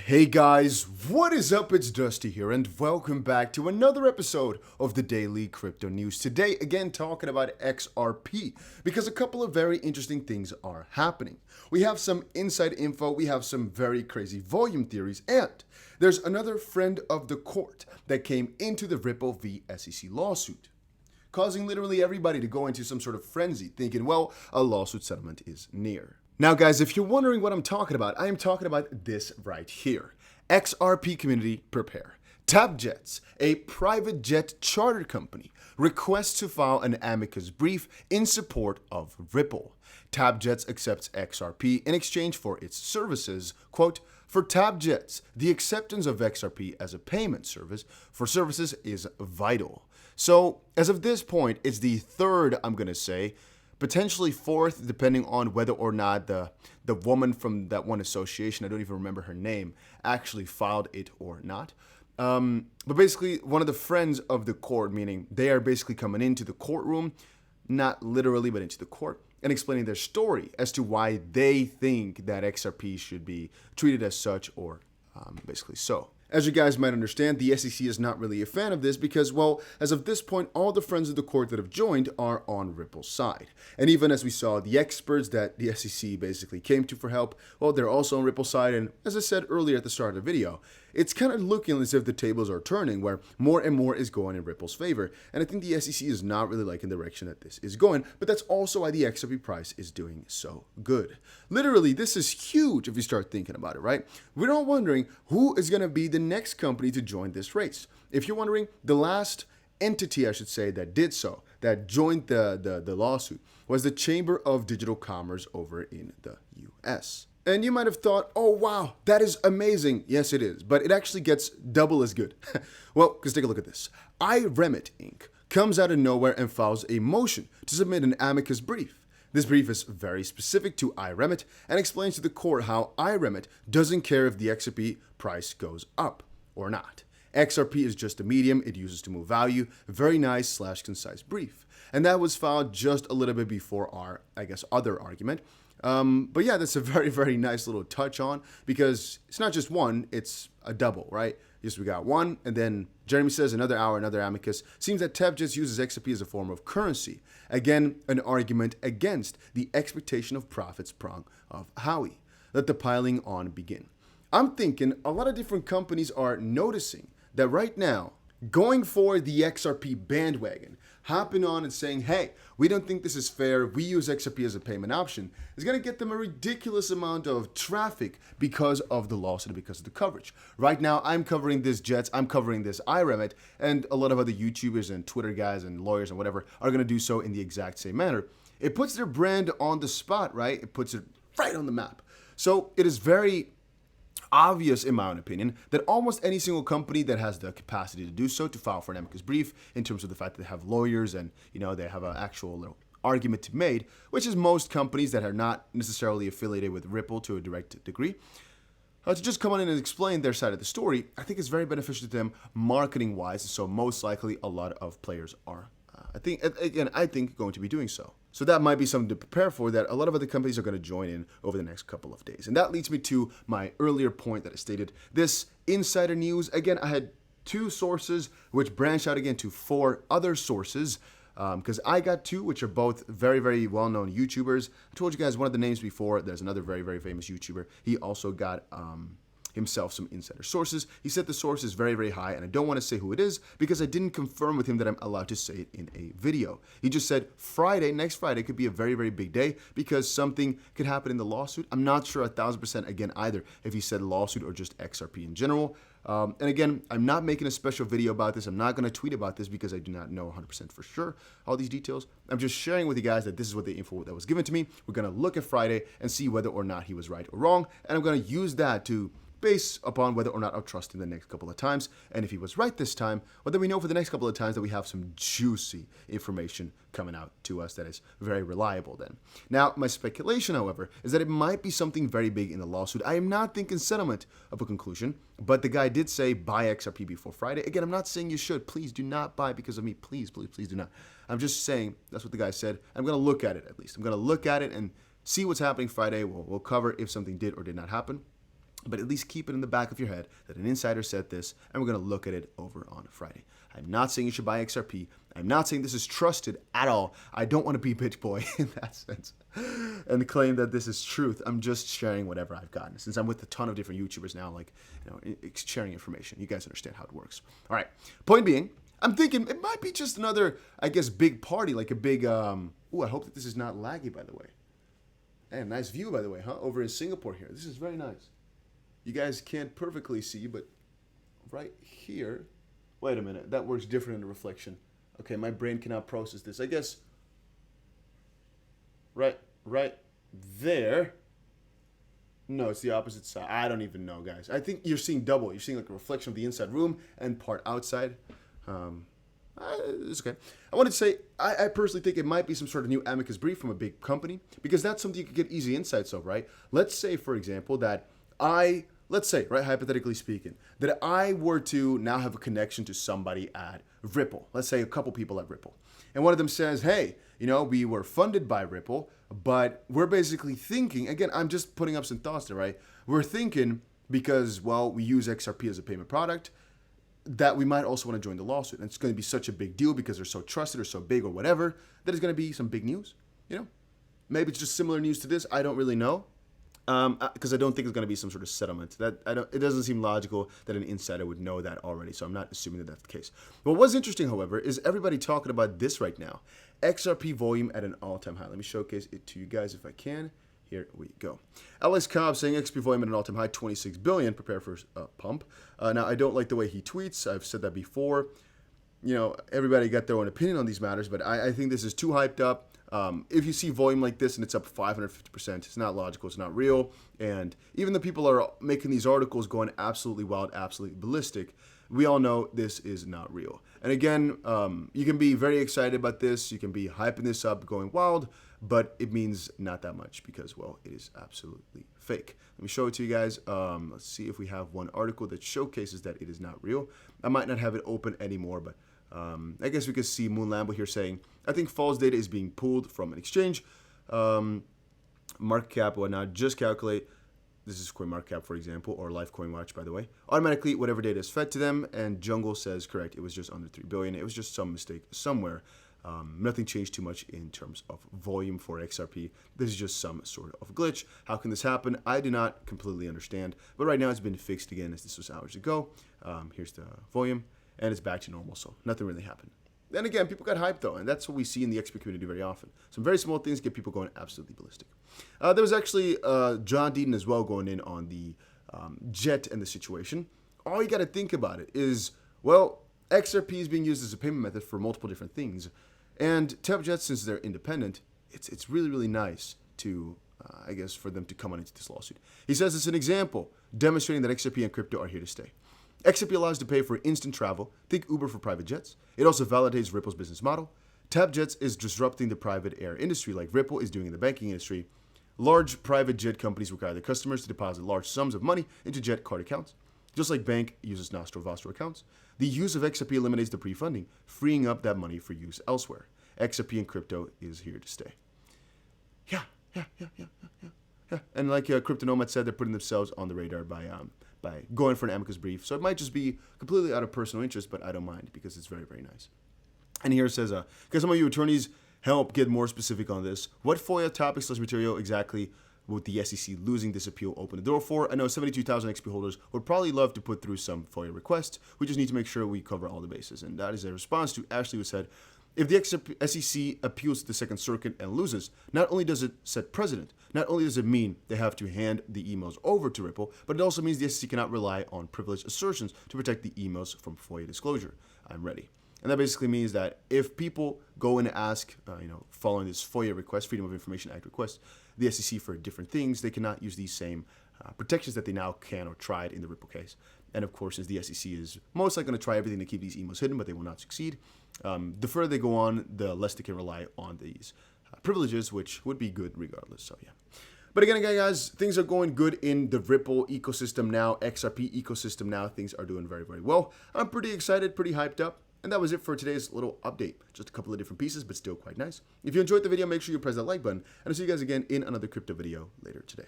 Hey guys, what is up? It's Dusty here and welcome back to another episode of the Daily Crypto News. Today, again, talking about XRP because a couple of very interesting things are happening. We have some inside info, we have some very crazy volume theories, and there's another friend of the court that came into the Ripple v SEC lawsuit, causing literally everybody to go into some sort of frenzy, thinking, well, a lawsuit settlement is near. Now, guys, if you're wondering what I'm talking about, I am talking about this right here. XRP community prepare. TapJets, a private jet charter company, requests to file an amicus brief in support of Ripple. TapJets accepts XRP in exchange for its services. Quote, for TapJets, the acceptance of XRP as a payment service for services is vital. So, as of this point, it's the third, I'm going to say, potentially fourth, depending on whether or not the woman from that one association, I don't even remember her name, actually filed it or not. But basically, one of the friends of the court, meaning they are basically coming into the courtroom, not literally, but into the court, and explaining their story as to why they think that XRP should be treated as such or basically so. As you guys might understand, the SEC is not really a fan of this because, well, as of this point, all the friends of the court that have joined are on Ripple's side. And even as we saw, the experts that the SEC basically came to for help, well, they're also on Ripple's side. And as I said earlier at the start of the video, it's kind of looking as if the tables are turning where more and more is going in Ripple's favor. And I think the SEC is not really liking the direction that this is going, but that's also why the XRP price is doing so good. Literally, this is huge if you start thinking about it, right? We're all wondering who is going to be the next company to join this race. If you're wondering, the last entity, I should say, that did so, that joined the lawsuit, was the Chamber of Digital Commerce over in the US. And you might have thought, oh wow, that is amazing. Yes, it is, but it actually gets double as good. Well, because take a look at this. iRemit Inc. comes out of nowhere and files a motion to submit an amicus brief. This brief is very specific to iRemit and explains to the court how iRemit doesn't care if the XRP price goes up or not. XRP is just a medium it uses to move value. Very nice / concise brief. And that was filed just a little bit before our, I guess, other argument. But yeah, that's a very, very nice little touch on because it's not just one, it's a double, right? Yes, we got one, and then Jeremy says another hour, another amicus. Seems that TapJets uses XRP as a form of currency. Again, an argument against the expectation of profits prong of Howie. Let the piling on begin. I'm thinking a lot of different companies are noticing that right now, going for the XRP bandwagon, hopping on and saying, hey, we don't think this is fair, we use XRP as a payment option, is going to get them a ridiculous amount of traffic because of the lawsuit and because of the coverage. Right now, I'm covering this Jets, I'm covering this iRemit, and a lot of other YouTubers and Twitter guys and lawyers and whatever are going to do so in the exact same manner. It puts their brand on the spot, right? It puts it right on the map. So it is very obvious, in my own opinion, that almost any single company that has the capacity to do so, to file for an amicus brief, in terms of the fact that they have lawyers and, you know, they have an actual little argument to be made, which is most companies that are not necessarily affiliated with Ripple to a direct degree, to just come on in and explain their side of the story, I think it's very beneficial to them marketing-wise, so most likely a lot of players are, I think going to be doing so. So that might be something to prepare for, that a lot of other companies are going to join in over the next couple of days. And that leads me to my earlier point that I stated. This insider news, again, I had two sources which branch out again to four other sources because I got two which are both very, very well-known YouTubers. I told you guys one of the names before. There's another very, very famous YouTuber. He also got himself some insider sources. He said the source is very, very high, and I don't want to say who it is because I didn't confirm with him that I'm allowed to say it in a video. He just said next Friday could be a very, very big day because something could happen in the lawsuit. I'm not sure 1,000% again either if he said lawsuit or just XRP in general. And again, I'm not making a special video about this. I'm not going to tweet about this because I do not know 100% for sure all these details. I'm just sharing with you guys that this is what the info that was given to me. We're going to look at Friday and see whether or not he was right or wrong. And I'm going to use that to base upon whether or not I'll trust him the next couple of times. And if he was right this time, well, then we know for the next couple of times that we have some juicy information coming out to us that is very reliable then. Now, my speculation, however, is that it might be something very big in the lawsuit. I am not thinking settlement of a conclusion, but the guy did say buy XRP before Friday. Again, I'm not saying you should. Please do not buy because of me. Please, please, please do not. I'm just saying that's what the guy said. I'm going to look at it at least. I'm going to look at it and see what's happening Friday. We'll cover if something did or did not happen. But at least keep it in the back of your head that an insider said this, and we're going to look at it over on Friday. I'm not saying you should buy XRP. I'm not saying this is trusted at all. I don't want to be bitch boy in that sense and claim that this is truth. I'm just sharing whatever I've gotten. Since I'm with a ton of different YouTubers now, like, sharing information. You guys understand how it works. All right. Point being, I'm thinking it might be just another, I guess, big party, like a big, I hope that this is not laggy, by the way. And nice view, by the way, huh? Over in Singapore here. This is very nice. You guys can't perfectly see, but right here, wait a minute, that works different in the reflection. Okay, my brain cannot process this. I guess right there. No, it's the opposite side. I don't even know, guys. I think you're seeing double. You're seeing like a reflection of the inside room and part outside. It's okay. I wanted to say, I personally think it might be some sort of new amicus brief from a big company, because that's something you could get easy insights of, right? Let's say, for example, that let's say, right, hypothetically speaking, that I were to now have a connection to somebody at Ripple. Let's say a couple people at Ripple. And one of them says, hey, we were funded by Ripple, but we're basically thinking, again, I'm just putting up some thoughts there, right? We're thinking because, well, we use XRP as a payment product, that we might also want to join the lawsuit. And it's going to be such a big deal because they're so trusted or so big or whatever, that it's going to be some big news, Maybe it's just similar news to this. I don't really know. Because I don't think it's going to be some sort of settlement. It doesn't seem logical that an insider would know that already, so I'm not assuming that that's the case. What was interesting, however, is everybody talking about this right now. XRP volume at an all-time high. Let me showcase it to you guys if I can. Here we go. Alex Cobb saying XRP volume at an all-time high, 26 billion. Prepare for a pump. Now, I don't like the way he tweets. I've said that before. Everybody got their own opinion on these matters, but I think this is too hyped up. If you see volume like this and it's up 550%, it's not logical, it's not real. And even the people are making these articles going absolutely wild, absolutely ballistic, we all know this is not real. And again, you can be very excited about this, you can be hyping this up, going wild, but it means not that much because, well, it is absolutely fake. Let me show it to you guys. Let's see if we have one article that showcases that it is not real. I might not have it open anymore, but I guess we could see Moon Lambo here saying, I think false data is being pulled from an exchange. Market cap, whatnot, just calculate. This is CoinMarketCap, for example, or Lifecoin Watch, by the way. Automatically, whatever data is fed to them, and Jungle says, correct, it was just under 3 billion. It was just some mistake somewhere. Nothing changed too much in terms of volume for XRP. This is just some sort of glitch. How can this happen? I do not completely understand. But right now, it's been fixed again, as this was hours ago. Here's the volume. And it's back to normal, so nothing really happened. Then again, people got hyped, though, and that's what we see in the XP community very often. Some very small things get people going absolutely ballistic. There was actually John Deaton as well going in on the jet and the situation. All you got to think about it is, well, XRP is being used as a payment method for multiple different things. And TepJet, since they're independent, it's really, really nice to, I guess, for them to come on into this lawsuit. He says it's an example demonstrating that XRP and crypto are here to stay. XRP allows to pay for instant travel. Think Uber for private jets. It also validates Ripple's business model. TapJets is disrupting the private air industry like Ripple is doing in the banking industry. Large private jet companies require their customers to deposit large sums of money into jet card accounts. Just like bank uses Nostro-Vostro accounts, the use of XRP eliminates the pre-funding, freeing up that money for use elsewhere. XRP and crypto is here to stay. Yeah. And like Crypto Nomad said, they're putting themselves on the radar by going for an amicus brief. So it might just be completely out of personal interest, but I don't mind because it's very, very nice. And here it says, can some of you attorneys help get more specific on this? What FOIA topics / material exactly would the SEC losing this appeal open the door for? I know 72,000 XP holders would probably love to put through some FOIA requests. We just need to make sure we cover all the bases. And that is a response to Ashley, who said, if the SEC appeals to the Second Circuit and loses, not only does it set precedent, not only does it mean they have to hand the emails over to Ripple, but it also means the SEC cannot rely on privileged assertions to protect the emails from FOIA disclosure. I'm ready. And that basically means that if people go and ask, following this FOIA request, Freedom of Information Act request, the SEC for different things, they cannot use these same protections that they now can or tried in the Ripple case. And of course, as the SEC is most likely going to try everything to keep these emails hidden, but they will not succeed. The further they go on, the less they can rely on these privileges, which would be good regardless. So yeah. But again, guys, things are going good in the Ripple ecosystem now, XRP ecosystem now. Things are doing very, very well. I'm pretty excited, pretty hyped up. And that was it for today's little update. Just a couple of different pieces, but still quite nice. If you enjoyed the video, make sure you press that like button. And I'll see you guys again in another crypto video later today.